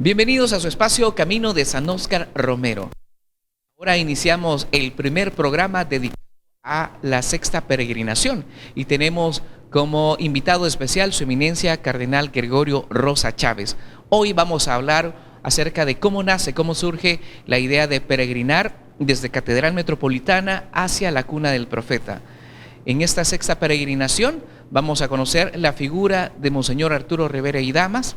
Bienvenidos a su espacio Camino de San Óscar Romero. Ahora iniciamos el primer programa dedicado a la sexta peregrinación y tenemos como invitado especial su eminencia Cardenal Gregorio Rosa Chávez. Hoy vamos a hablar acerca de cómo nace, cómo surge la idea de peregrinar desde Catedral Metropolitana hacia la cuna del profeta. En esta sexta peregrinación vamos a conocer la figura de Monseñor Arturo Rivera y Damas,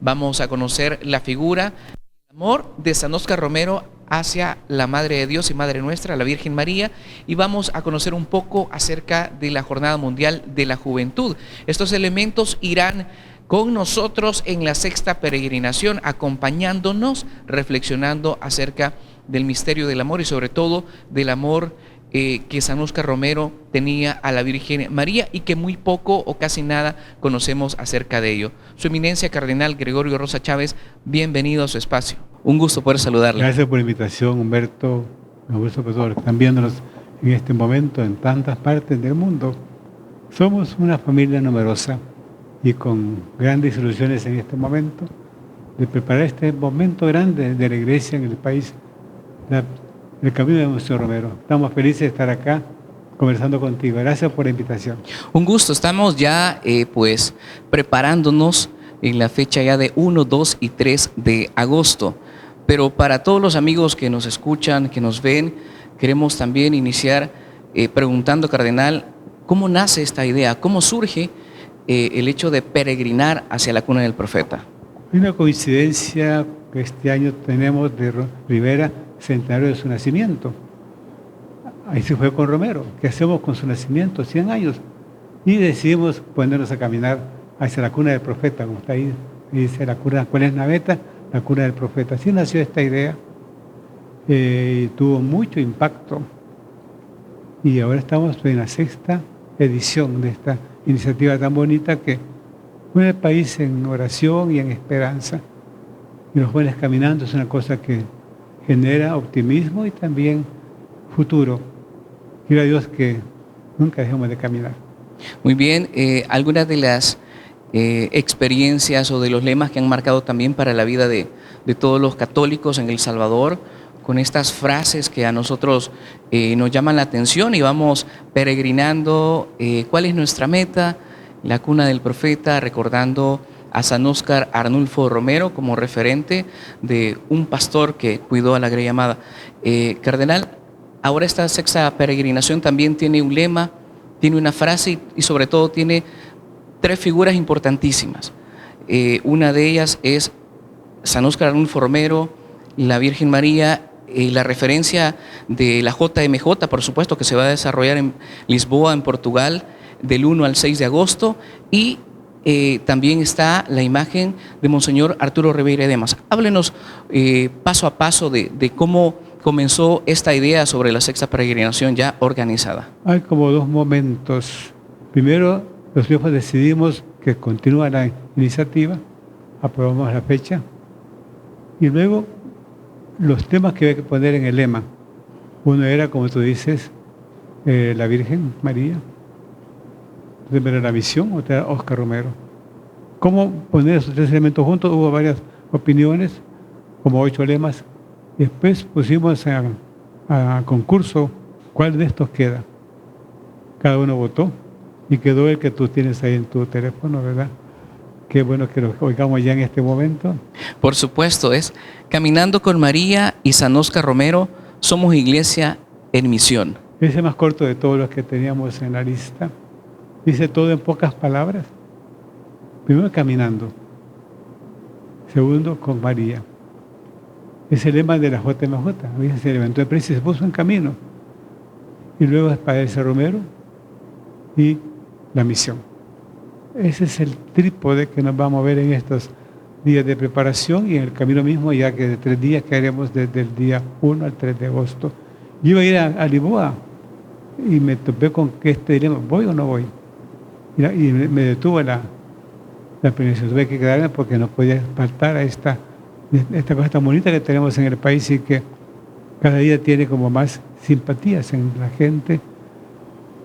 vamos a conocer la figura del amor de San Óscar Romero hacia la Madre de Dios y Madre Nuestra, la Virgen María, y vamos a conocer un poco acerca de la Jornada Mundial de la Juventud. Estos elementos irán con nosotros en la sexta peregrinación, acompañándonos, reflexionando acerca del misterio del amor y sobre todo del amor que San Óscar Romero tenía a la Virgen María y que muy poco o casi nada conocemos acerca de ello. Su eminencia Cardenal Gregorio Rosa Chávez, bienvenido a su espacio. Un gusto poder saludarle. Gracias por la invitación, Humberto. Un gusto por todos los que están viéndonos en este momento en tantas partes del mundo. Somos una familia numerosa y con grandes ilusiones en este momento de preparar este momento grande de la Iglesia en el país, el camino de Monseñor Romero. Estamos felices de estar acá conversando contigo. Gracias por la invitación. Un gusto. Estamos ya preparándonos en la fecha ya de 1, 2 y 3 de agosto. Pero para todos los amigos que nos escuchan, que nos ven, queremos también iniciar preguntando, Cardenal, ¿cómo nace esta idea? ¿Cómo surge el hecho de peregrinar hacia la cuna del profeta? Hay una coincidencia que este año tenemos de Rivera, centenario de su nacimiento. Ahí se fue con Romero. ¿Qué hacemos con su nacimiento? 100 años. Y decidimos ponernos a caminar hacia la cuna del profeta, como está ahí. Y dice la cuna, ¿cuál es la meta? La cuna del profeta. Así nació esta idea. Tuvo mucho impacto. Y ahora estamos en la sexta edición de esta iniciativa tan bonita que pone el país en oración y en esperanza. Y los jóvenes caminando es una cosa que genera optimismo y también futuro. Quiero a Dios que nunca dejemos de caminar. Muy bien, algunas de las experiencias o de los lemas que han marcado también para la vida de todos los católicos en El Salvador, con estas frases que a nosotros nos llaman la atención y vamos peregrinando. ¿Cuál es nuestra meta? La cuna del profeta, recordando a San Óscar Arnulfo Romero como referente de un pastor que cuidó a la Grey Amada. Cardenal, ahora esta sexta peregrinación también tiene un lema, tiene una frase y sobre todo tiene 3 figuras importantísimas. Una de ellas es San Óscar Arnulfo Romero, la Virgen María, la referencia de la JMJ, por supuesto, que se va a desarrollar en Lisboa, en Portugal, del 1 al 6 de agosto, y también está la imagen de Monseñor Arturo Rivera y Damas. Háblenos paso a paso de cómo comenzó esta idea sobre la sexta peregrinación ya organizada. Hay como 2 momentos. Primero, los viejos decidimos que continúa la iniciativa, aprobamos la fecha, y luego los temas que había que poner en el lema. Uno era, como tú dices, la Virgen María. Primero la misión, otra era Óscar Romero. ¿Cómo poner esos 3 elementos juntos? Hubo varias opiniones, como 8 lemas. Después pusimos a concurso cuál de estos queda. Cada uno votó y quedó el que tú tienes ahí en tu teléfono, ¿verdad? Qué bueno que lo oigamos ya en este momento. Por supuesto, es Caminando con María y San Óscar Romero, somos iglesia en misión. Es el más corto de todos los que teníamos en la lista. Dice todo en pocas palabras. Primero, caminando. Segundo, con María. Es el lema de la JMJ. Se levantó de prisa y se puso en camino. Y luego es Padre Romero y la misión. Ese es el trípode que nos va a mover en estos días de preparación y en el camino mismo, ya que de 3 días que haremos desde el día 1 al 3 de agosto. Yo iba a ir a Lisboa y me topé con que este dilema, ¿voy o no voy? Y me detuvo la peregrinación. Tuve que quedarme porque no podía faltar a esta cosa tan bonita que tenemos en el país y que cada día tiene como más simpatías en la gente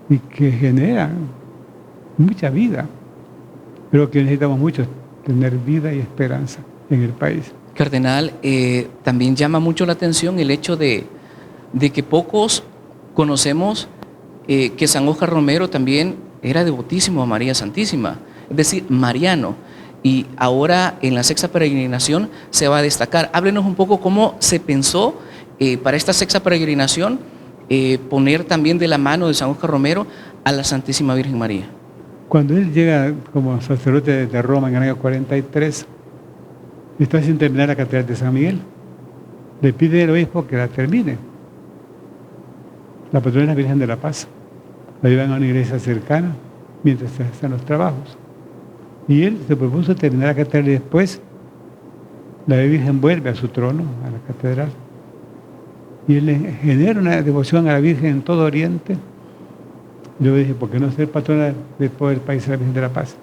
y que genera mucha vida. Pero que necesitamos mucho, tener vida y esperanza en el país. Cardenal, también llama mucho la atención el hecho de que pocos conocemos que San Óscar Romero también era devotísimo a María Santísima, es decir, mariano. Y ahora en la sexta peregrinación se va a destacar. Háblenos un poco cómo se pensó para esta sexta peregrinación poner también de la mano de San Óscar Romero a la Santísima Virgen María. Cuando él llega como sacerdote de Roma en el año 43, está sin terminar la catedral de San Miguel. Le pide al obispo que la termine. La patrona es la Virgen de la Paz. La llevan a una iglesia cercana mientras se hacen los trabajos. Y él se propuso terminar la catedral y después la Virgen vuelve a su trono, a la catedral. Y él le genera una devoción a la Virgen en todo Oriente. Yo dije, ¿por qué no ser patrona de todo el país de la Virgen de la Paz?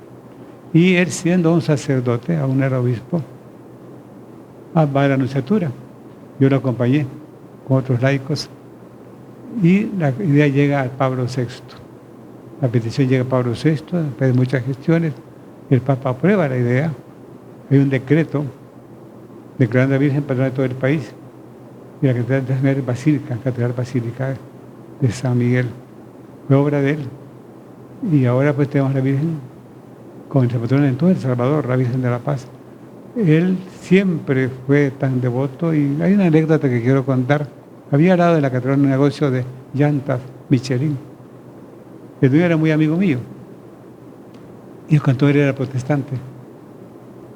Y él, siendo un sacerdote, aún era obispo, va a la anunciatura. Yo lo acompañé con otros laicos. Y la idea llega al Pablo VI. La petición llega a Pablo VI, después de muchas gestiones. El Papa aprueba la idea. Hay un decreto declarando a la Virgen patrona de todo el país. Y la catedral de San Miguel Basílica, Catedral Basílica de San Miguel. Fue obra de él. Y ahora pues tenemos la Virgen con el patrona en todo El Salvador, la Virgen de la Paz. Él siempre fue tan devoto y hay una anécdota que quiero contar. Había hablado de la catedral un negocio de llantas Michelin. El dueño era muy amigo mío. Y el cantor era protestante.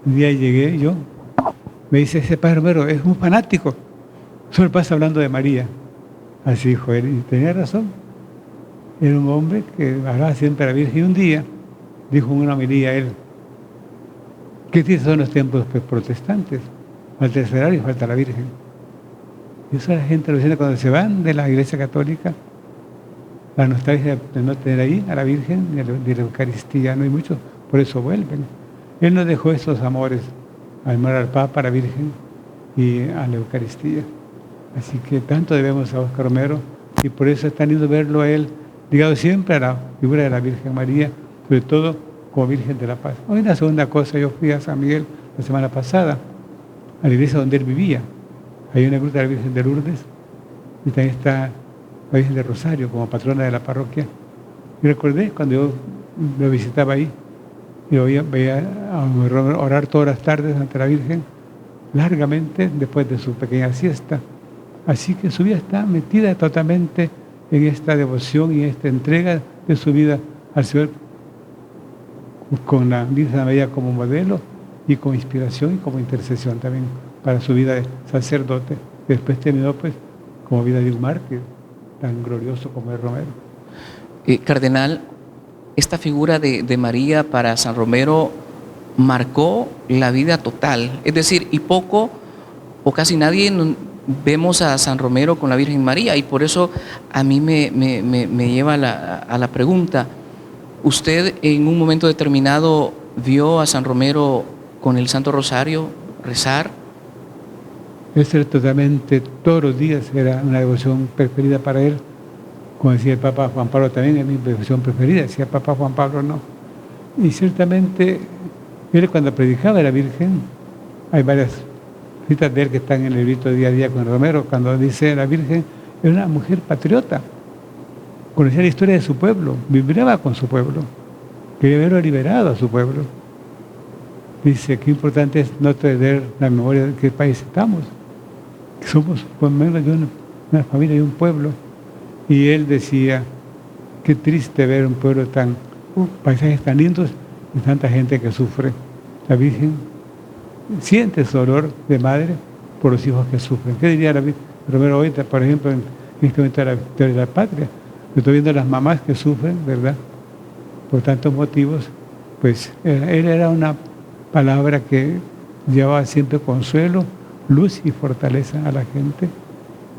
Un día llegué yo, me dice, ese padre Romero es un fanático. Solo pasa hablando de María. Así dijo él, y tenía razón. Era un hombre que hablaba siempre a la Virgen. Y un día dijo en una homilía él, ¿qué tristes son los tiempos protestantes? Falta el sagrario y falta la Virgen. Y eso la gente lo siente cuando se van de la Iglesia Católica. La nostalgia de no tener ahí a la Virgen de la Eucaristía, no hay muchos, por eso vuelven. Él nos dejó esos amores, amor al Papa, a la Virgen y a la Eucaristía. Así que tanto debemos a Óscar Romero y por eso es tan lindo verlo a él ligado siempre a la figura de la Virgen María, sobre todo como Virgen de la Paz. Hoy la segunda cosa, yo fui a San Miguel la semana pasada, a la iglesia donde él vivía. Hay una gruta de la Virgen de Lourdes y también está la Virgen de Rosario como patrona de la parroquia. Y recordé cuando yo lo visitaba ahí, y veía a orar todas las tardes ante la Virgen, largamente después de su pequeña siesta. Así que su vida está metida totalmente en esta devoción y esta entrega de su vida al Señor, con la Virgen María como modelo y como inspiración y como intercesión también para su vida de sacerdote, que después terminó pues como vida de un mártir tan glorioso como es Romero. Cardenal, esta figura de María para San Romero marcó la vida total, es decir, y poco o casi nadie vemos a San Romero con la Virgen María, y por eso a mí me lleva a la pregunta, ¿usted en un momento determinado vio a San Romero con el Santo Rosario rezar? Eso era totalmente, todos los días era una devoción preferida para él. Como decía el Papa Juan Pablo también, es mi devoción preferida, decía el Papa Juan Pablo no. Y ciertamente, él cuando predicaba a la Virgen, hay varias citas de él que están en el librito de Día a Día con Romero, cuando dice la Virgen era una mujer patriota, conocía la historia de su pueblo, vibraba con su pueblo, quería verlo liberado a su pueblo. Dice que importante es no perder la memoria de qué país estamos, que somos por menos de una familia y un pueblo. Y él decía, qué triste ver un pueblo paisajes tan lindos y tanta gente que sufre. La Virgen siente su dolor de madre por los hijos que sufren. ¿Qué diría la Virgen Romero hoy, por ejemplo, en este momento de la victoria de la patria? Yo estoy viendo a las mamás que sufren, ¿verdad? Por tantos motivos. Pues él era una palabra que llevaba siempre consuelo, luz y fortaleza a la gente.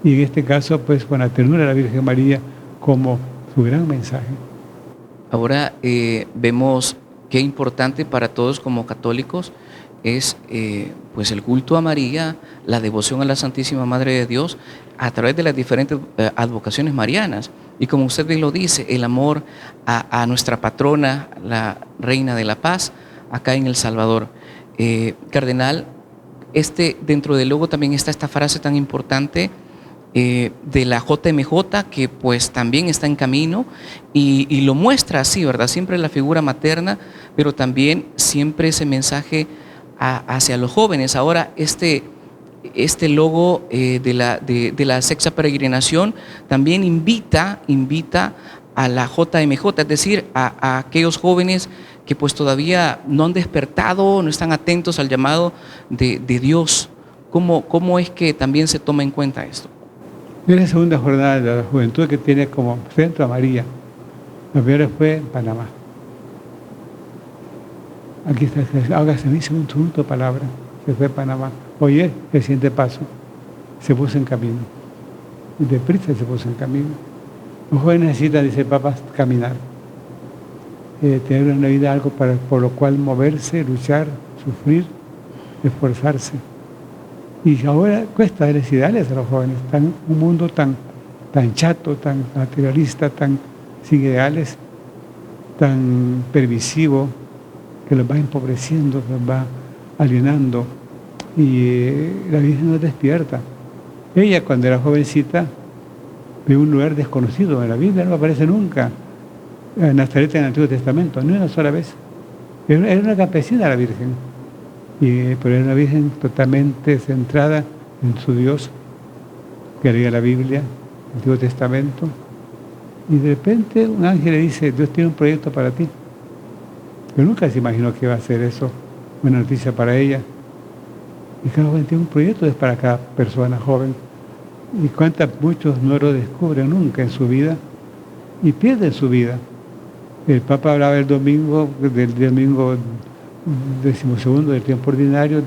Y en este caso, pues con la ternura de la Virgen María como su gran mensaje. Ahora vemos qué importante para todos como católicos es pues el culto a María, la devoción a la Santísima Madre de Dios a través de las diferentes advocaciones marianas. Y como usted bien lo dice, el amor a nuestra patrona, la Reina de la Paz, acá en El Salvador. Cardenal, dentro del logo también está esta frase tan importante de la JMJ, que pues también está en camino y lo muestra así, ¿verdad? Siempre la figura materna, pero también siempre ese mensaje hacia los jóvenes. Ahora este logo de la sexta peregrinación también invita a la JMJ, es decir, a aquellos jóvenes que pues todavía no han despertado, no están atentos al llamado de Dios. ¿Cómo es que también se toma en cuenta esto? Es la segunda jornada de la juventud que tiene como centro a María. La primera fue en Panamá. Aquí está, ahora se me hizo un segundo palabra, se fue a Panamá. Oye, el siguiente paso, se puso en camino. Y deprisa se puso en camino. Los jóvenes necesitan, dice el Papa, caminar. Tener en la vida algo por lo cual moverse, luchar, sufrir, esforzarse. Y ahora cuesta darles ideales a los jóvenes. Un mundo tan chato, tan materialista, tan sin ideales, tan permisivo, que los va empobreciendo, los va alienando. Y la Virgen nos despierta. Ella, cuando era jovencita, de un lugar desconocido en la Biblia, no aparece nunca. Nazaret en el Antiguo Testamento, ni una sola vez. Era una campesina la Virgen, pero era una Virgen totalmente centrada en su Dios, que leía la Biblia, el Antiguo Testamento, y de repente un ángel le dice: Dios tiene un proyecto para ti. Pero nunca se imaginó que iba a ser eso, una noticia para ella. Y cada joven tiene un proyecto, es para cada persona joven. Y muchos no lo descubren nunca en su vida y pierden su vida. El Papa hablaba del domingo 12º del tiempo ordinario,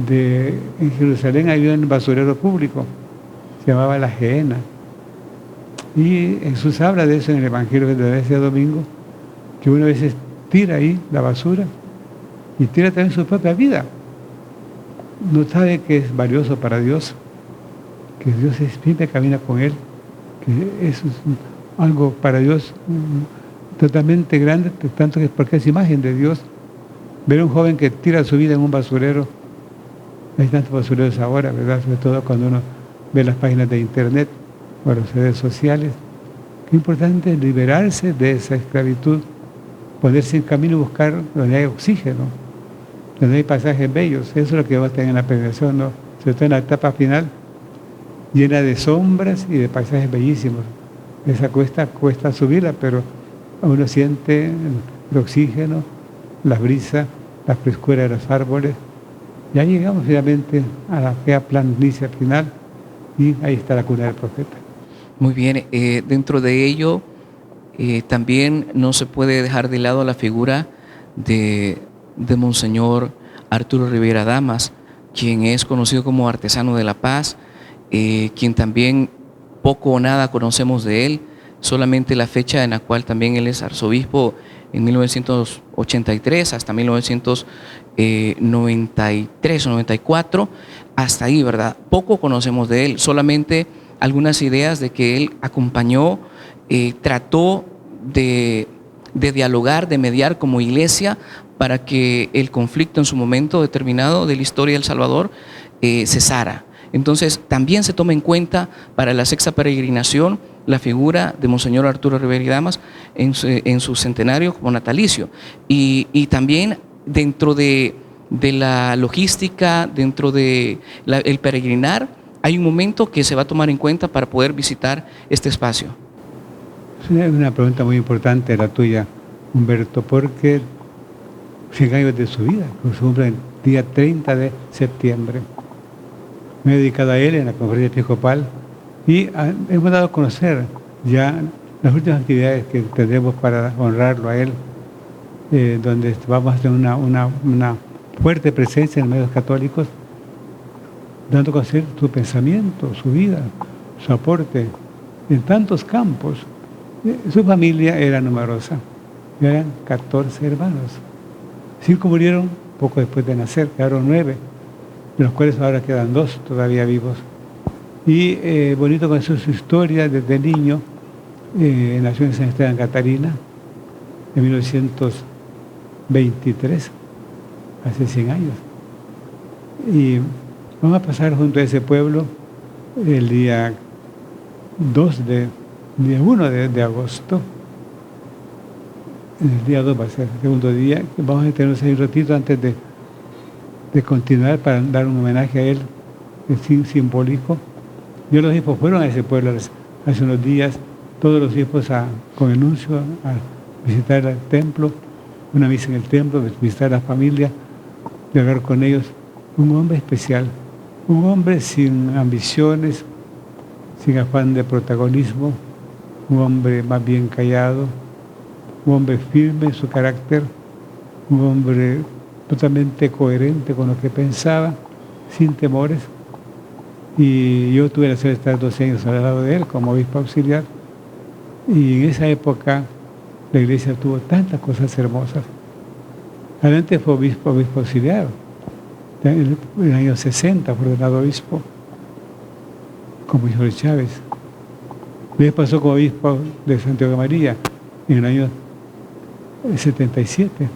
en Jerusalén había un basurero público, se llamaba La Gehenna. Y Jesús habla de eso en el Evangelio de ese domingo, que uno a veces tira ahí la basura y tira también su propia vida. No sabe que es valioso para Dios, que Dios siempre camina con él, que eso es algo para Dios totalmente grande, tanto que porque es imagen de Dios. Ver a un joven que tira su vida en un basurero, hay tantos basureros ahora, ¿verdad? Sobre todo cuando uno ve las páginas de internet o las redes sociales. Qué importante es liberarse de esa esclavitud, ponerse en camino y buscar donde hay oxígeno, donde hay pasajes bellos. Eso es lo que va a tener en la peregrinación, ¿no? Sobre todo en la etapa final, llena de sombras y de paisajes bellísimos. Esa cuesta subirla, pero uno siente el oxígeno, las brisas, la frescura de los árboles. Ya llegamos finalmente a la planicie final y ahí está la cuna del profeta. Muy bien, dentro de ello también no se puede dejar de lado la figura de Monseñor Arturo Rivera Damas, quien es conocido como artesano de la paz, quien también poco o nada conocemos de él, solamente la fecha en la cual también él es arzobispo en 1983 hasta 1993 o 94, hasta ahí, ¿verdad? Poco conocemos de él, solamente algunas ideas de que él acompañó, trató de dialogar, de mediar como iglesia para que el conflicto en su momento determinado de la historia de El Salvador cesara. Entonces también se toma en cuenta para la sexta peregrinación la figura de Monseñor Arturo Rivera Damas en su centenario como natalicio. Y también dentro de la logística, dentro de el peregrinar, hay un momento que se va a tomar en cuenta para poder visitar este espacio. Es una pregunta muy importante la tuya, Humberto, porque 100 años de su vida, que se cumple el día 30 de septiembre. Me he dedicado a él en la conferencia episcopal y hemos dado a conocer ya las últimas actividades que tendremos para honrarlo a él, donde vamos a tener una fuerte presencia en los medios católicos, dando a conocer su pensamiento, su vida, su aporte en tantos campos. Su familia era numerosa, eran 14 hermanos. 5 murieron poco después de nacer, quedaron 9, de los cuales ahora quedan 2 todavía vivos. Y bonito conocer su historia desde niño. Nació en San Esteban Catarina en 1923, hace 100 años. Y vamos a pasar junto a ese pueblo el día 1 de agosto. El día 2 va a ser el segundo día. Vamos a detenernos ahí un ratito antes de continuar para dar un homenaje a él simbólico. Yo los obispos fueron a ese pueblo hace unos días, todos los obispos con el nuncio a visitar el templo, una misa en el templo, visitar a la familia, de hablar con ellos. Un hombre especial, un hombre sin ambiciones, sin afán de protagonismo, un hombre más bien callado, un hombre firme en su carácter, un hombre totalmente coherente con lo que pensaba, sin temores. Y yo tuve la suerte de estar 12 años al lado de él como obispo auxiliar, y en esa época la iglesia tuvo tantas cosas hermosas. Adelante fue obispo auxiliar, en el año 60 fue ordenado obispo, como hijo de Chávez. Después pasó como obispo de Santiago de María en el año 77,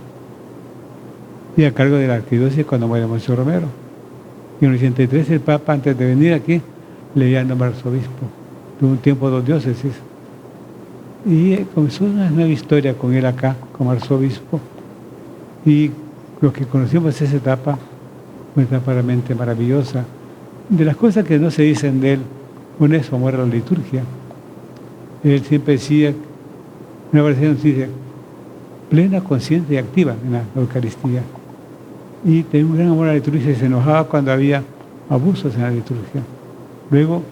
y a cargo de la arquidiócesis cuando muere Monseñor Romero. Y en el 83 el Papa, antes de venir aquí, le iba a nombrar arzobispo. Tuvo un tiempo 2 diócesis. Y comenzó una nueva historia con él acá, como arzobispo. Y lo que conocimos esa etapa, una etapa realmente maravillosa. De las cosas que no se dicen de él, una es su amor a la liturgia. Él siempre decía, una versión dice, plena, consciente y activa en la Eucaristía. Y tenía un gran amor a la liturgia y se enojaba cuando había abusos en la liturgia. Luego,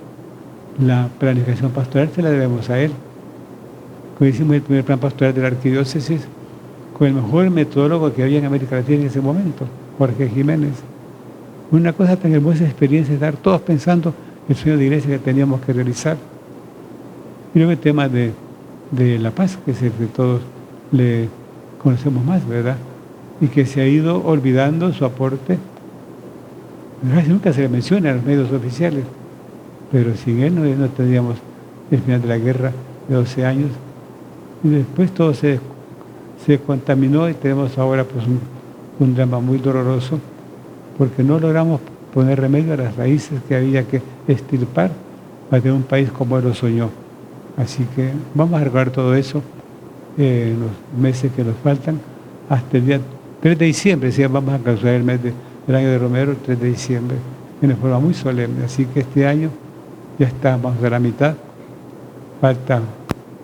la planificación pastoral se la debemos a él. Como hicimos el primer plan pastoral de la arquidiócesis, con el mejor metodólogo que había en América Latina en ese momento, Jorge Jiménez. Una cosa tan hermosa experiencia, estar todos pensando el sueño de iglesia que teníamos que realizar. Y luego el tema de la paz, que es el que todos le conocemos más, ¿verdad? Y que se ha ido olvidando su aporte. Casi nunca se le menciona en los medios oficiales, pero sin él no tendríamos el final de la guerra de 12 años. Y después todo se contaminó y tenemos ahora pues un drama muy doloroso, porque no logramos poner remedio a las raíces que había que extirpar para tener un país como él lo soñó. Así que vamos a recordar todo eso en los meses que nos faltan, hasta el día 3 de diciembre, sí, vamos a clausurar el mes del año de Romero, el 3 de diciembre, de una forma muy solemne. Así que este año ya estamos a la mitad, falta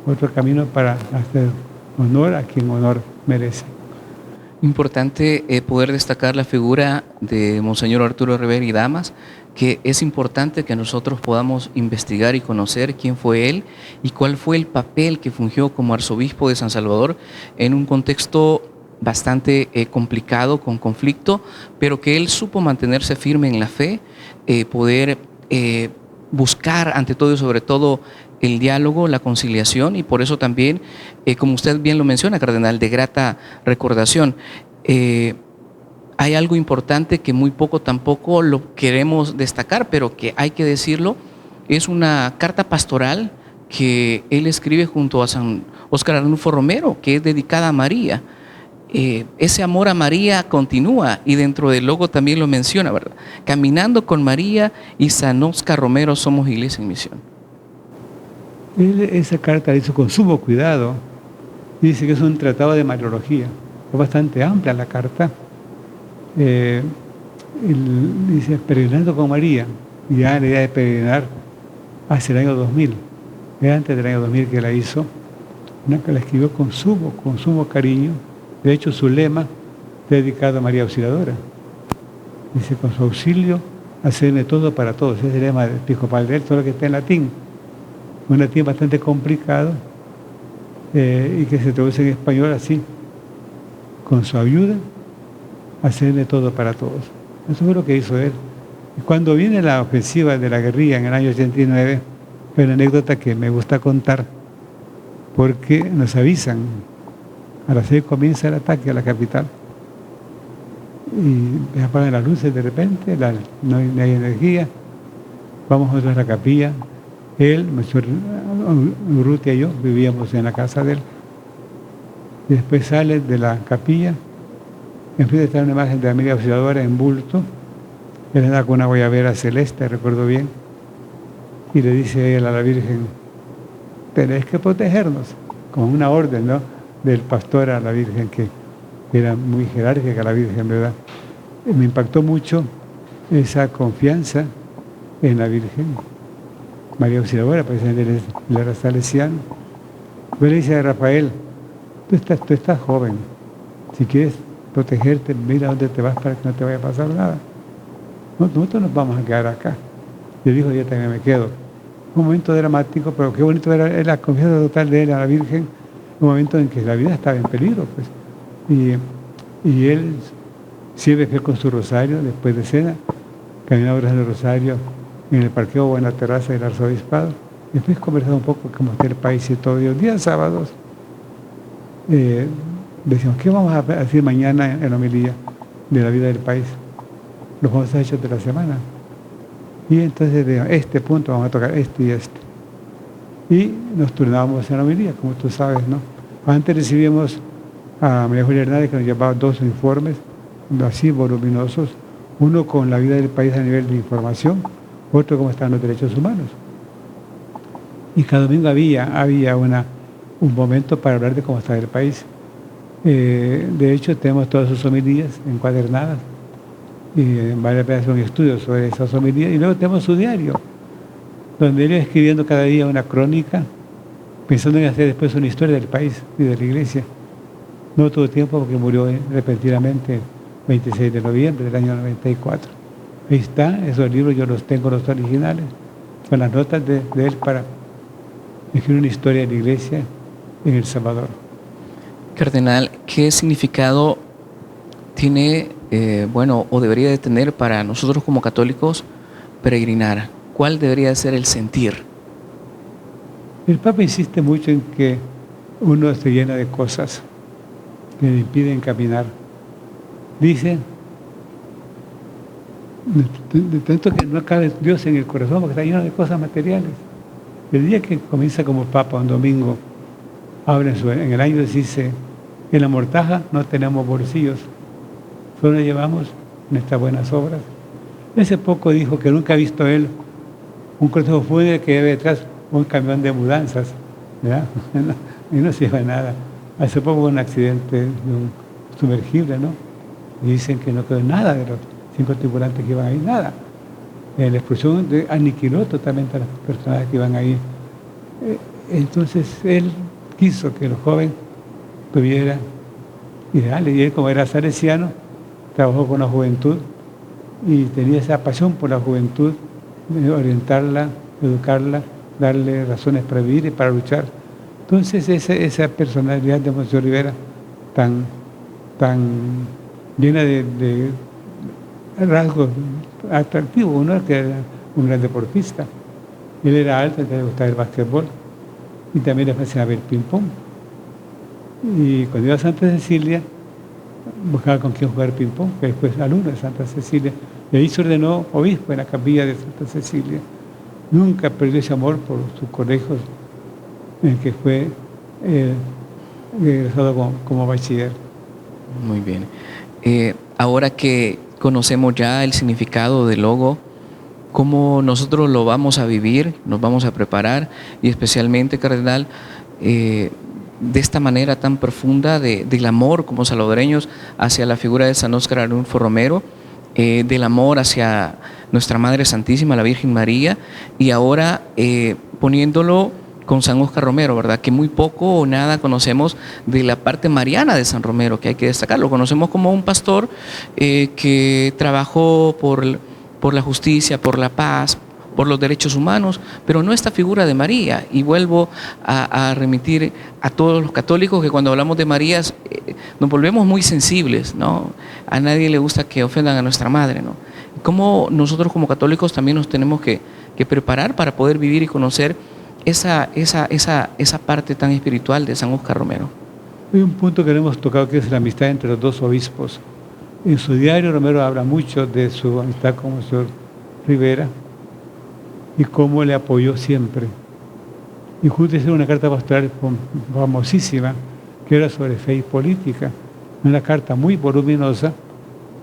otro camino para hacer honor a quien honor merece. Importante poder destacar la figura de Monseñor Arturo Rivera y Damas, que es importante que nosotros podamos investigar y conocer quién fue él y cuál fue el papel que fungió como arzobispo de San Salvador en un contexto bastante complicado, con conflicto, pero que él supo mantenerse firme en la fe, poder buscar ante todo y sobre todo el diálogo, la conciliación, y por eso también, como usted bien lo menciona, cardenal, de grata recordación. Hay algo importante que muy poco tampoco lo queremos destacar, pero que hay que decirlo, es una carta pastoral que él escribe junto a San Óscar Arnulfo Romero, que es dedicada a María. Ese amor a María continúa, y dentro del logo también lo menciona, ¿verdad? Caminando con María y San Óscar Romero somos Iglesia en Misión. Él esa carta la hizo con sumo cuidado. Dice que es un tratado de Mariología. Es bastante amplia la carta. Él dice, peregrinando con María. Y ya la idea de peregrinar hacia el año 2000. Es antes del año 2000 que la hizo. Una que la escribió con sumo cariño. De hecho, su lema está dedicado a María Auxiliadora. Dice, con su auxilio, hacerle todo para todos. Ese es el lema episcopal de él, todo lo que está en latín. Un latín bastante complicado y que se traduce en español así: con su ayuda, hacerle todo para todos. Eso fue lo que hizo él. Y cuando viene la ofensiva de la guerrilla en el año 89, hay una anécdota que me gusta contar, porque nos avisan, a las 6 comienza el ataque a la capital, y se apagan las luces de repente, no hay energía. Vamos nosotros a la capilla. Él, Monseñor Urrutia y yo vivíamos en la casa de él. Y después sale de la capilla, enfrente está una imagen de la María Auxiliadora en bulto, Él anda con una guayabera celeste, recuerdo bien, y le dice él a la Virgen, tenés que protegernos, como una orden, ¿no?, del pastor a la Virgen, que era muy jerárquica la Virgen, ¿verdad? Me impactó mucho esa confianza en la Virgen. María Auxiliadora, precisamente él era salesiano. Pero le dice a Rafael, tú estás joven, si quieres protegerte, mira dónde te vas para que no te vaya a pasar nada. Nosotros nos vamos a quedar acá. Y él dijo, yo también me quedo. Un momento dramático, pero qué bonito era la confianza total de él a la Virgen, un momento en que la vida estaba en peligro, pues. Y él siempre fue con su rosario después de cena, caminaba rezando el rosario en el parqueo o en la terraza del arzobispado. Después conversaba un poco cómo está el país y todo. Y los días sábados decíamos, ¿qué vamos a decir mañana en la homilía de la vida del país? Los famosos hechos de la semana. Y entonces de este punto vamos a tocar este y este. Y nos turnábamos en la homilía, como tú sabes, ¿no? Antes recibíamos a María Julia Hernández, que nos llevaba 2 informes, así voluminosos, uno con la vida del país a nivel de información, otro cómo están los derechos humanos. Y cada domingo había un momento para hablar de cómo está el país. De hecho, tenemos todas sus homilías encuadernadas, y varias veces un estudio sobre esas homilías, y luego tenemos su diario, donde él iba escribiendo cada día una crónica, pensando en hacer después una historia del país y de la iglesia. No tuvo tiempo porque murió repentinamente el 26 de noviembre del año 94. Ahí está, esos libros yo los tengo, los originales, con las notas de él para escribir una historia de la iglesia en El Salvador. Cardenal, ¿qué significado tiene, o debería de tener para nosotros como católicos peregrinar? ¿Cuál debería ser el sentir? El Papa insiste mucho en que uno se llena de cosas que le impiden caminar. Dice, de tanto que no cabe Dios en el corazón, porque está lleno de cosas materiales. El día que comienza como Papa, un domingo, abre en el año, dice, en la mortaja no tenemos bolsillos, solo llevamos nuestras buenas obras. Hace poco dijo que nunca ha visto él un cortejo fúnebre que lleve detrás un camión de mudanzas, ¿verdad? Y no se lleva nada. Hace poco hubo un accidente de un sumergible, ¿no? Y dicen que no quedó nada de los 5 tripulantes que iban ahí, nada. La explosión aniquiló totalmente a las personas que iban ahí. Entonces él quiso que el joven tuviera ideales, y él, como era salesiano, trabajó con la juventud y tenía esa pasión por la juventud, orientarla, educarla, darle razones para vivir y para luchar. Entonces esa personalidad de Monseñor Rivera tan llena de rasgos atractivos, uno que era un gran deportista. Él era alto, entonces le gustaba el básquetbol y también le fascinaba el ping-pong. Y cuando iba a Santa Cecilia, buscaba con quién jugar ping-pong, que después alumno de Santa Cecilia. Y ahí se ordenó obispo en la capilla de Santa Cecilia. Nunca perdió ese amor por sus colegios en que fue egresado como bachiller. Muy bien. Ahora que conocemos ya el significado del logo, ¿cómo nosotros lo vamos a vivir? Nos vamos a preparar, y especialmente, Cardenal, de esta manera tan profunda del amor como salvadoreños hacia la figura de San Óscar Arnulfo Romero, del amor hacia nuestra Madre Santísima, la Virgen María, y ahora poniéndolo con San Óscar Romero, ¿verdad? Que muy poco o nada conocemos de la parte mariana de San Romero, que hay que destacarlo. Conocemos como un pastor que trabajó por la justicia, por la paz, por los derechos humanos, pero no esta figura de María. Y vuelvo a remitir a todos los católicos que cuando hablamos de María nos volvemos muy sensibles, ¿no? A nadie le gusta que ofendan a nuestra Madre, ¿no? ¿Cómo nosotros como católicos también nos tenemos que preparar para poder vivir y conocer esa parte tan espiritual de San Óscar Romero? Hay un punto que no hemos tocado, que es la amistad entre los dos obispos. En su diario Romero habla mucho de su amistad con el señor Rivera y cómo le apoyó siempre. Y justo hizo una carta pastoral famosísima que era sobre fe y política, una carta muy voluminosa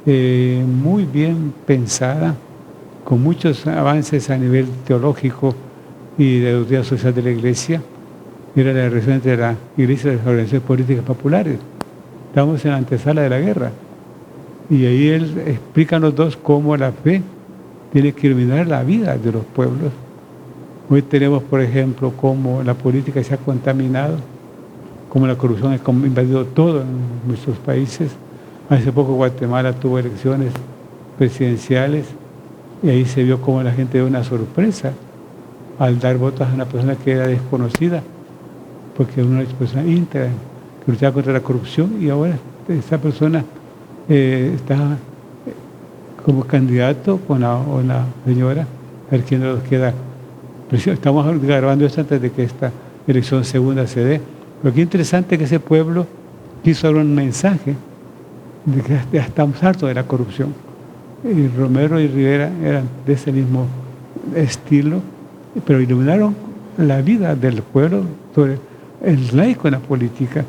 muy bien pensada, con muchos avances a nivel teológico y de doctrina social de la Iglesia. Era la relación entre la Iglesia y las organizaciones políticas populares. Estamos en la antesala de la guerra. Y ahí él explica a los dos cómo la fe tiene que iluminar la vida de los pueblos. Hoy tenemos, por ejemplo, cómo la política se ha contaminado, cómo la corrupción ha invadido todo en nuestros países. Hace poco Guatemala tuvo elecciones presidenciales y ahí se vio cómo la gente dio una sorpresa al dar votos a una persona que era desconocida, porque una persona íntegra que luchaba contra la corrupción, y ahora esa persona está como candidato con la señora, a ver quién nos queda. Estamos grabando esto antes de que esta elección segunda se dé. Lo que es interesante es que ese pueblo quiso dar un mensaje de que ya estamos hartos de la corrupción. Y Romero y Rivera eran de ese mismo estilo, pero iluminaron la vida del pueblo sobre el laico en la política.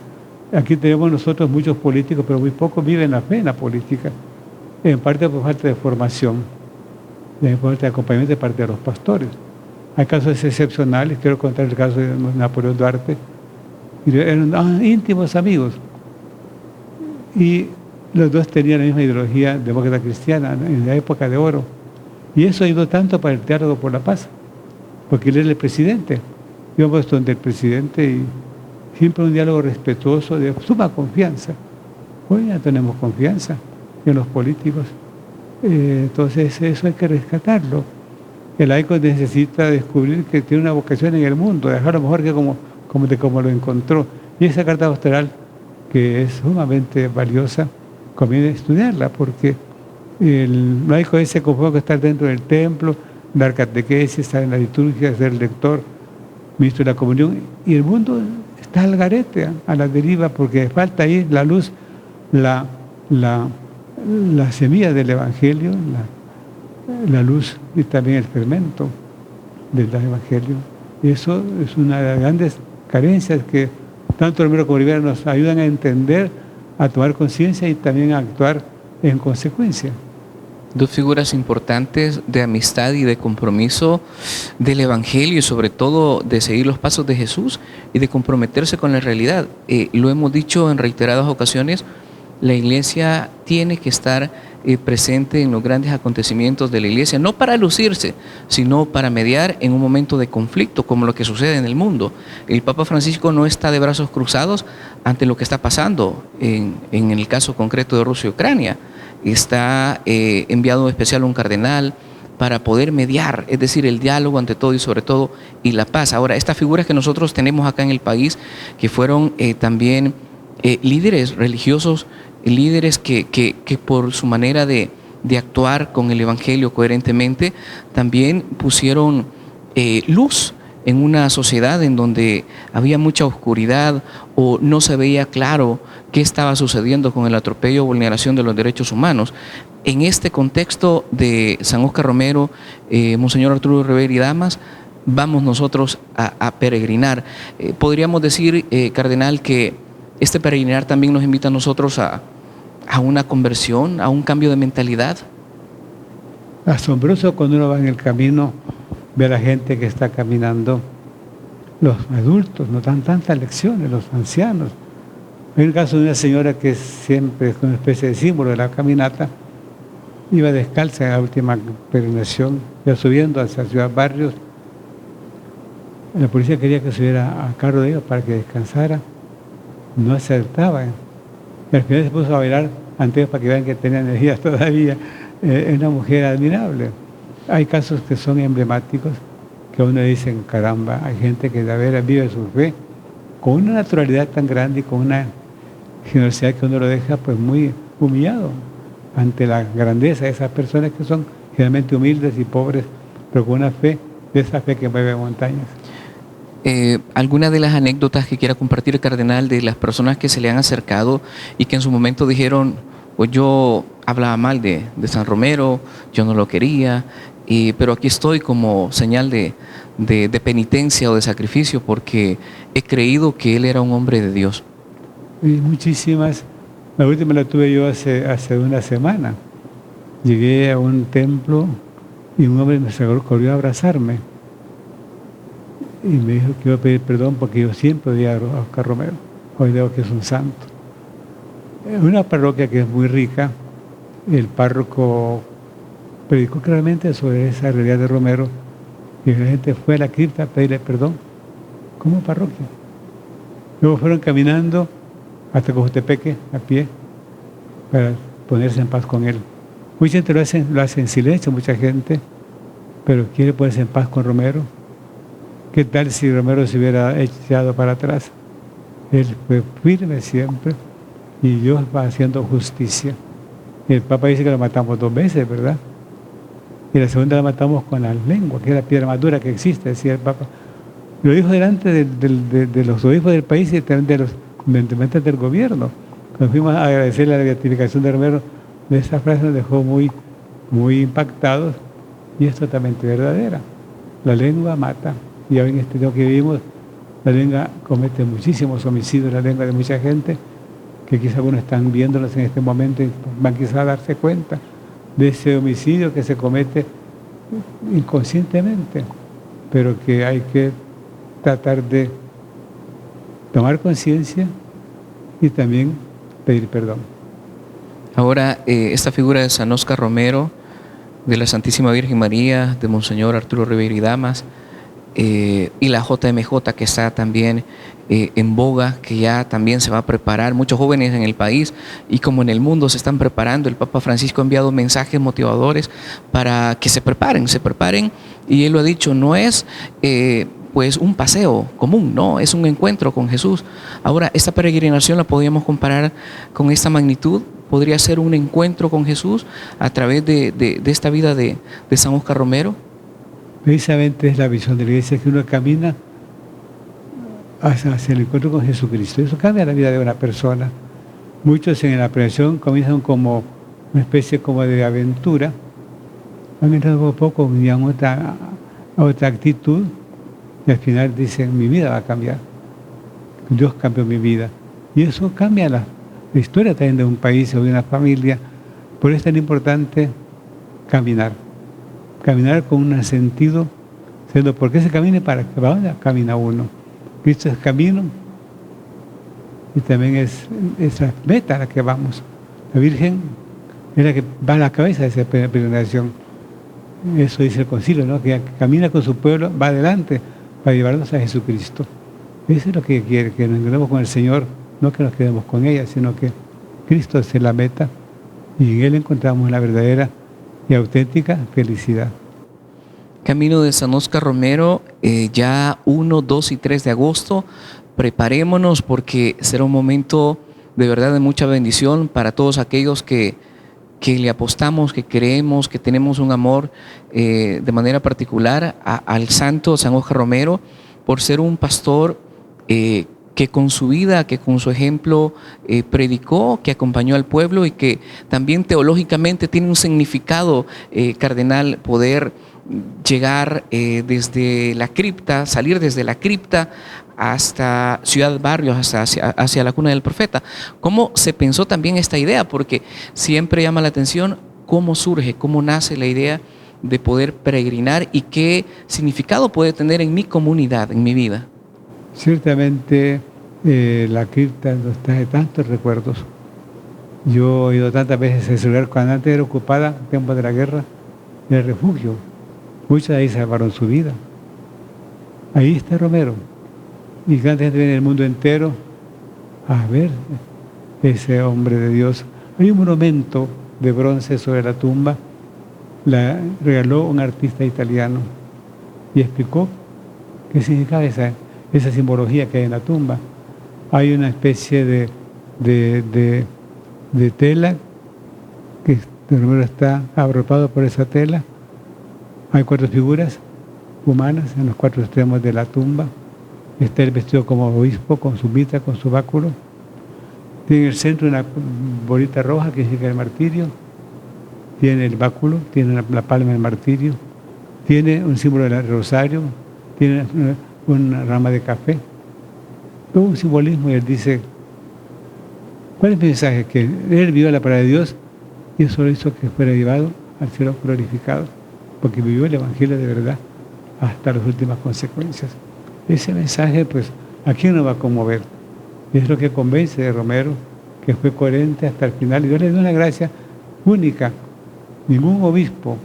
Aquí tenemos nosotros muchos políticos, pero muy pocos viven la fe en la política, en parte por falta de formación, en falta de acompañamiento de parte de los pastores. Hay casos excepcionales, quiero contar el caso de Napoleón Duarte, y eran íntimos amigos, y los dos tenían la misma ideología demócrata cristiana en la época de oro, y eso ayudó tanto para el diálogo por la paz, porque él era el presidente. Íbamos donde el presidente y siempre un diálogo respetuoso, de suma confianza. Hoy ya tenemos confianza en los políticos, entonces eso hay que rescatarlo. El laico necesita descubrir que tiene una vocación en el mundo, dejarlo mejor que como lo encontró. Y esa carta pastoral, que es sumamente valiosa, conviene estudiarla, porque el laico se conforma con estar dentro del templo, dar catequesis, estar en la liturgia, ser lector, ministro de la comunión, y el mundo está al garete, a la deriva, porque falta ahí la luz, la semilla del Evangelio, la luz y también el fermento del Evangelio. Y eso es una de las grandes carencias que tanto Romero como Rivera nos ayudan a entender, a tomar conciencia y también a actuar en consecuencia. Dos figuras importantes de amistad y de compromiso del Evangelio y sobre todo de seguir los pasos de Jesús y de comprometerse con la realidad. Lo hemos dicho en reiteradas ocasiones, la Iglesia tiene que estar presente en los grandes acontecimientos de la Iglesia, no para lucirse, sino para mediar en un momento de conflicto, como lo que sucede en el mundo. El Papa Francisco no está de brazos cruzados ante lo que está pasando en el caso concreto de Rusia y Ucrania. Está enviado especial un cardenal para poder mediar, es decir, el diálogo ante todo y sobre todo, y la paz. Ahora, estas figuras que nosotros tenemos acá en el país, que fueron también líderes religiosos, líderes que por su manera de actuar con el Evangelio coherentemente, también pusieron luz en una sociedad en donde había mucha oscuridad o no se veía claro qué estaba sucediendo con el atropello o vulneración de los derechos humanos. En este contexto de San Óscar Romero, Monseñor Arturo Rivera y Damas, vamos nosotros a peregrinar. Podríamos decir, cardenal, que este peregrinar también nos invita a nosotros a una conversión, a un cambio de mentalidad. Asombroso cuando uno va en el camino, ve a la gente que está caminando, los adultos no dan tantas lecciones, los ancianos. Hay un caso de una señora que siempre es una especie de símbolo de la caminata, iba descalza en la última peregrinación, ya subiendo hacia Ciudad Barrios. La policía quería que subiera a carro de ella para que descansara, no acertaba. Y al final se puso a bailar ante ellos para que vean que tenía energía todavía. Es una mujer admirable. Hay casos que son emblemáticos, que a uno dicen, caramba, hay gente que de veras vive su fe con una naturalidad tan grande y con una generosidad que uno lo deja pues muy humillado ante la grandeza de esas personas que son generalmente humildes y pobres, pero con una fe, de esa fe que mueve montañas. ¿Alguna de las anécdotas que quiera compartir, cardenal, de las personas que se le han acercado y que en su momento dijeron, pues yo hablaba mal de San Romero, yo no lo quería, pero aquí estoy como señal de penitencia o de sacrificio porque he creído que él era un hombre de Dios? Y muchísimas, La última la tuve yo hace una semana. Llegué a un templo y un hombre me corrió a abrazarme y me dijo que iba a pedir perdón porque yo siempre odiaba a Oscar Romero. Hoy digo que es un santo. Es una parroquia que es muy rica. El párroco predicó claramente sobre esa realidad de Romero y la gente fue a la cripta a pedirle perdón como parroquia. Luego fueron caminando hasta Cojutepeque a pie para ponerse en paz con él. Mucha gente lo hace en silencio, mucha gente, pero quiere ponerse en paz con Romero. ¿Qué tal si Romero se hubiera echado para atrás? Él fue firme siempre y Dios va haciendo justicia. El Papa dice que lo matamos 2 veces, ¿verdad? Y la segunda la matamos con la lengua, que es la piedra más dura que existe, decía el Papa. Lo dijo delante de los obispos del país y también de los componentes del gobierno. Cuando fuimos a agradecer la beatificación de Romero, de esa frase nos dejó muy, muy impactados, y es totalmente verdadera. La lengua mata, y hoy en este tiempo que vivimos, la lengua comete muchísimos homicidios, la lengua de mucha gente, que quizá algunos están viéndolos en este momento y van quizá a darse cuenta de ese homicidio que se comete inconscientemente, pero que hay que tratar de tomar conciencia y también pedir perdón. Ahora, esta figura de San Óscar Romero, de la Santísima Virgen María, de Monseñor Arturo Rivera y Damas, y la JMJ que está también en boga, que ya también se va a preparar. Muchos jóvenes en el país y como en el mundo se están preparando. El Papa Francisco ha enviado mensajes motivadores para que se preparen, y él lo ha dicho, no es pues un paseo común, no, es un encuentro con Jesús. Ahora, esta peregrinación la podríamos comparar con esta magnitud. Podría ser un encuentro con Jesús a través de esta vida de San Óscar Romero. Precisamente es la visión de la Iglesia, que uno camina hacia el encuentro con Jesucristo. Eso cambia la vida de una persona. Muchos en la prevención comienzan como una especie como de aventura, van entrando poco a poco en otra actitud, y al final dicen, mi vida va a cambiar. Dios cambió mi vida. Y eso cambia la historia también de un país o de una familia. Por eso es tan importante caminar con un sentido, siendo por qué se camine, para que vaya, camina uno. Cristo es camino y también es esa meta a la que vamos. La Virgen es la que va a la cabeza de esa peregrinación. Eso dice el concilio, ¿no? Que camina con su pueblo, va adelante para llevarnos a Jesucristo. Eso es lo que quiere, que nos encontremos con el Señor, no que nos quedemos con ella, sino que Cristo es la meta y en Él encontramos la verdadera y auténtica felicidad. Camino de San Óscar Romero, ya 1, 2 y 3 de agosto. Preparémonos porque será un momento de verdad de mucha bendición para todos aquellos que le apostamos, que creemos, que tenemos un amor de manera particular al santo San Óscar Romero, por ser un pastor que con su vida, que con su ejemplo predicó, que acompañó al pueblo y que también teológicamente tiene un significado cardenal poder llegar desde la cripta, salir desde la cripta hasta Ciudad Barrios, hacia la cuna del profeta. ¿Cómo se pensó también esta idea? Porque siempre llama la atención cómo surge, cómo nace la idea de poder peregrinar y qué significado puede tener en mi comunidad, en mi vida. Ciertamente la cripta nos trae tantos recuerdos. Yo he ido tantas veces a ese lugar, cuando antes era ocupada, en tiempos de la guerra, era el refugio. Muchos de ahí salvaron su vida. Ahí está Romero. Y tanta gente viene del mundo entero a ver ese hombre de Dios. Hay un monumento de bronce sobre la tumba, la regaló un artista italiano y explicó qué significaba esa simbología que hay en la tumba. Hay una especie de tela que Romero está arropado por esa tela. Hay 4 figuras humanas en los 4 extremos de la tumba. Está el vestido como obispo, con su mitra, con su báculo. Tiene en el centro una bolita roja que significa el martirio. Tiene el báculo, tiene la palma del martirio. Tiene un símbolo del rosario. Tiene una rama de café. Todo un simbolismo, y él dice, ¿Cuál es mi mensaje? Que él vivió la palabra de Dios y eso lo hizo que fuera llevado al cielo glorificado, porque vivió el Evangelio de verdad hasta las últimas consecuencias. Ese mensaje, pues, ¿a quién nos va a conmover? Y es lo que convence de Romero, que fue coherente hasta el final. Y Dios le dio una gracia única. Ningún obispo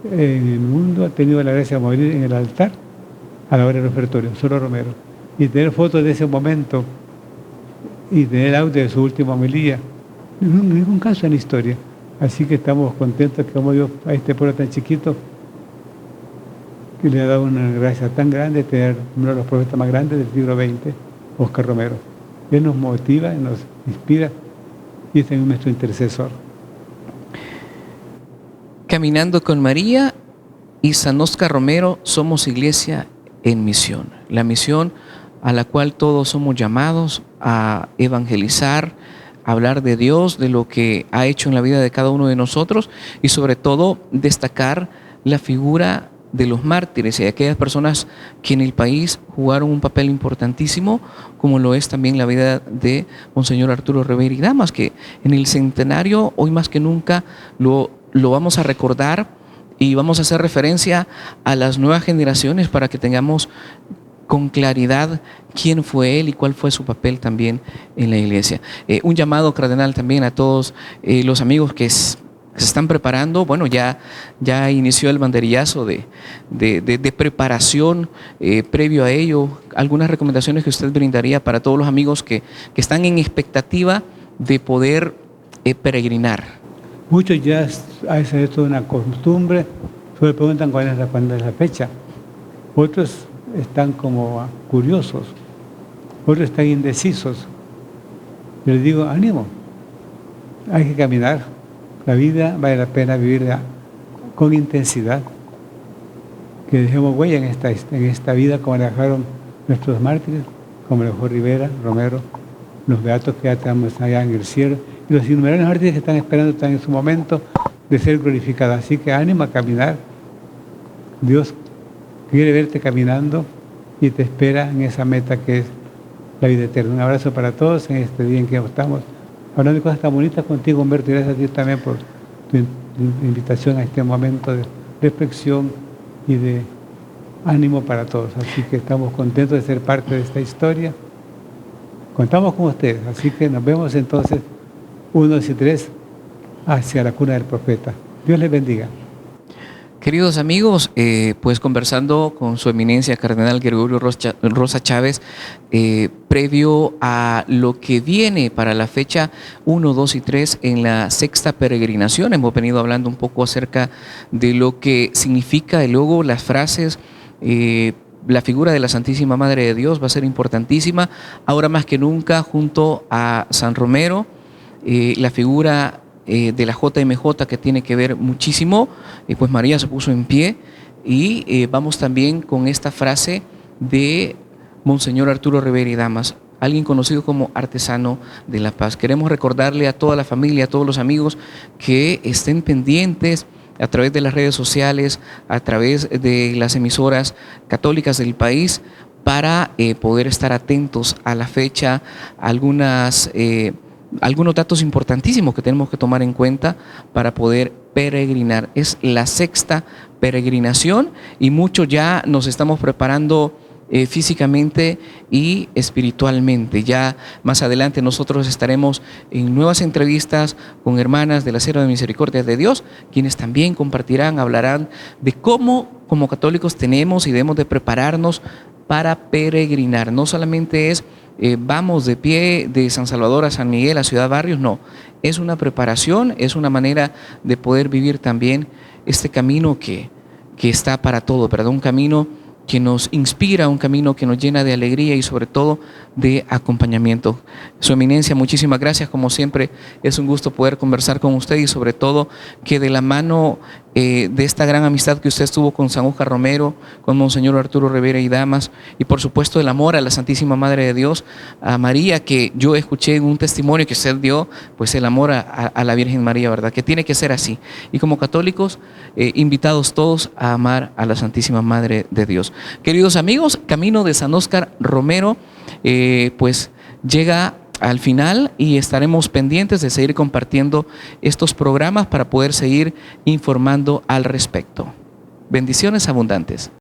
en el mundo ha tenido la gracia de morir en el altar a la hora del ofertorio, solo Romero. Y tener fotos de ese momento y tener audio de su última homilía, ningún caso en la historia. Así que estamos contentos que como Dios a este pueblo tan chiquito, que le ha dado una gracia tan grande, tener uno de los profetas más grandes del siglo XX, Óscar Romero. Él nos motiva, nos inspira y es también nuestro intercesor. Caminando con María y San Óscar Romero somos iglesia en misión. La misión a la cual todos somos llamados a evangelizar, a hablar de Dios, de lo que ha hecho en la vida de cada uno de nosotros y sobre todo destacar la figura de los mártires y de aquellas personas que en el país jugaron un papel importantísimo, como lo es también la vida de Monseñor Arturo Rivera y Damas, que en el centenario hoy más que nunca lo vamos a recordar y vamos a hacer referencia a las nuevas generaciones para que tengamos con claridad quién fue él y cuál fue su papel también en la iglesia. Un llamado, cardenal, también a todos los amigos que se están preparando. Bueno, ya inició el banderillazo de preparación previo a ello. Algunas recomendaciones que usted brindaría para todos los amigos que están en expectativa de poder peregrinar. Muchos ya hacen esto una costumbre, solo preguntan cuándo es la fecha. Otros están como curiosos, otros están indecisos. Yo les digo, ánimo, hay que caminar. La vida vale la pena vivirla con intensidad. Que dejemos huella en esta vida como la dejaron nuestros mártires, como lo dejó Rivera, Romero, los beatos que ya estamos allá en el cielo, y los innumerables mártires que están esperando están en su momento de ser glorificados. Así que ánimo a caminar. Dios quiere verte caminando y te espera en esa meta que es la vida eterna. Un abrazo para todos en este día en que estamos hablando de cosas tan bonitas contigo, Humberto, y gracias a ti también por tu invitación a este momento de reflexión y de ánimo para todos. Así que estamos contentos de ser parte de esta historia. Contamos con ustedes, así que nos vemos entonces 1, 2 y 3 hacia la cuna del profeta. Dios les bendiga. Queridos amigos, pues conversando con su eminencia Cardenal Gregorio Rosa Chávez, previo a lo que viene para la fecha 1, 2 y 3 en la sexta peregrinación, hemos venido hablando un poco acerca de lo que significa el logo, las frases, la figura de la Santísima Madre de Dios va a ser importantísima, ahora más que nunca junto a San Romero, la figura de la JMJ que tiene que ver muchísimo, pues María se puso en pie y vamos también con esta frase de Monseñor Arturo Rivera y Damas, alguien conocido como artesano de la paz. Queremos recordarle a toda la familia, a todos los amigos que estén pendientes a través de las redes sociales, a través de las emisoras católicas del país para poder estar atentos a la fecha, algunos datos importantísimos que tenemos que tomar en cuenta para poder peregrinar. Es la sexta peregrinación y muchos ya nos estamos preparando físicamente y espiritualmente. Ya más adelante nosotros estaremos en nuevas entrevistas con hermanas de la Sierra de Misericordia de Dios, quienes también compartirán, hablarán de cómo como católicos tenemos y debemos de prepararnos para peregrinar. No solamente es vamos de pie de San Salvador a San Miguel, a Ciudad Barrios, no. Es una preparación, es una manera de poder vivir también este camino que está para todo, ¿verdad? Un camino que nos inspira, un camino que nos llena de alegría y sobre todo de acompañamiento. Su eminencia, muchísimas gracias, como siempre es un gusto poder conversar con usted y sobre todo que de la mano de esta gran amistad que usted tuvo con San Óscar Romero, con Monseñor Arturo Rivera y Damas y por supuesto el amor a la Santísima Madre de Dios, a María, que yo escuché en un testimonio que usted dio, pues el amor a la Virgen María, ¿verdad? Que tiene que ser así. Y como católicos, invitados todos a amar a la Santísima Madre de Dios. Queridos amigos, camino de San Óscar Romero, pues llega al final y estaremos pendientes de seguir compartiendo estos programas para poder seguir informando al respecto. Bendiciones abundantes.